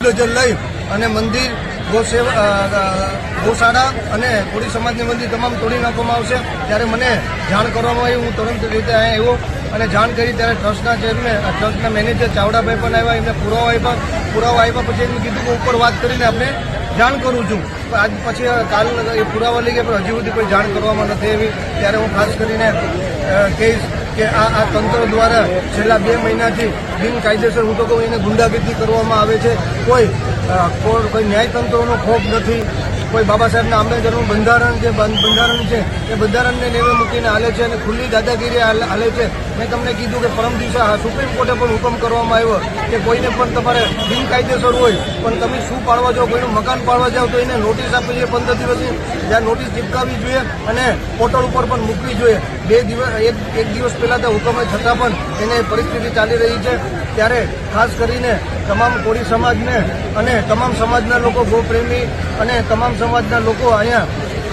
Bulldozer લઈ અને મંદિર ગૌશાળા અને કોળી સમાજની મંદિર તમામ તોડી નાખવામાં આવશે। ત્યારે મને જાણ કરવામાં આવી, હું તુરંત રીતે અહીંયા આવ્યો અને જાણ કરી। ત્યારે ટ્રસ્ટના ચેરમેન, ટ્રસ્ટના મેનેજર ચાવડાભાઈ પણ આવ્યા, એમને પુરાવા આપ્યા પછી એમને કીધું કે ઉપર વાત કરીને આપણે જાણ કરું છું। આજ પછી કાલ એ પુરાવા લઈ ગયા, પણ હજી સુધી કોઈ જાણ કરવામાં નથી આવી। ત્યારે હું ખાસ કરીને કહીશ કે આ તંત્ર દ્વારા છેલ્લા 2 મહિનાથી બિનકાયદેસર, હું તો કહું એને ગુંડાગીરી કરવામાં આવે છે। કોઈ ન્યાયતંત્રનો ખોફ નથી, કોઈ બાબા સાહેબના આંબેડકરનું બંધારણ છે એ બંધારણને નેવે મૂકીને હાલે છે અને ખુલ્લી દાદાગીરી હાલે છે। મેં તમને કીધું કે પરમ દિવસે સુપ્રીમ કોર્ટે પણ હુકમ કરવામાં આવ્યો કે કોઈને પણ તમારે બિનકાયદેસર હોય પણ તમે શું પાડવા જાઓ, કોઈનું મકાન પાડવા જાઓ તો એને નોટિસ આપવી જોઈએ 15 દિવસની, જ્યાં નોટિસ ચીપકાવવી જોઈએ અને પોર્ટલ ઉપર પણ મૂકવી જોઈએ। 2 દિવસ એક દિવસ પહેલા તો હુકમ છતાં પણ એને પરિસ્થિતિ ચાલી રહી છે। ત્યારે ખાસ કરીને તમામ કોળી સમાજને અને તમામ સમાજના લોકો, ગોપ્રેમી અને તમામ સમાજના લોકો અહીંયા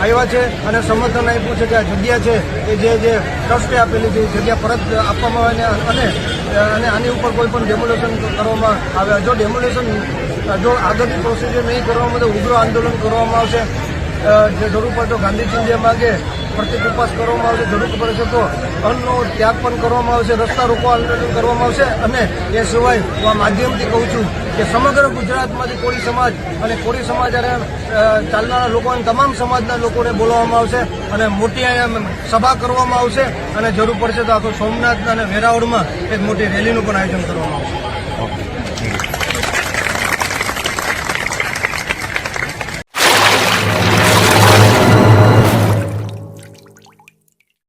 આવ્યા છે અને સમર્થન આપ્યું છે કે આ જગ્યા છે એ જે ટ્રસ્ટે આપેલી છે એ જગ્યા પરત આપવામાં આવે અને આની ઉપર કોઈ પણ ડેમોલેશન કરવામાં આવે। જો આગળની પ્રોસિજર નહીં કરવામાં તો ઉગ્ર આંદોલન કરવામાં આવશે। જે જરૂર પડે તો ગાંધીજી જે માગે પ્રત્યેક ઉપવાસ કરવામાં આવશે, જરૂર પડે તો અન્નનો ત્યાગ પણ કરવામાં આવશે, રસ્તા રોકો આંદોલન કરવામાં આવશે। અને એ સિવાય હું આ માધ્યમથી કહું છું કે સમગ્ર ગુજરાતમાંથી કોળી સમાજ અને કોળી સમાજ અને ચાલનારા લોકો અને તમામ સમાજના લોકોને બોલાવવામાં આવશે અને મોટી અહીંયા સભા કરવામાં આવશે અને જરૂર પડશે તો આખો સોમનાથ અને વેરાવળમાં એક મોટી રેલીનું પણ આયોજન કરવામાં આવશે।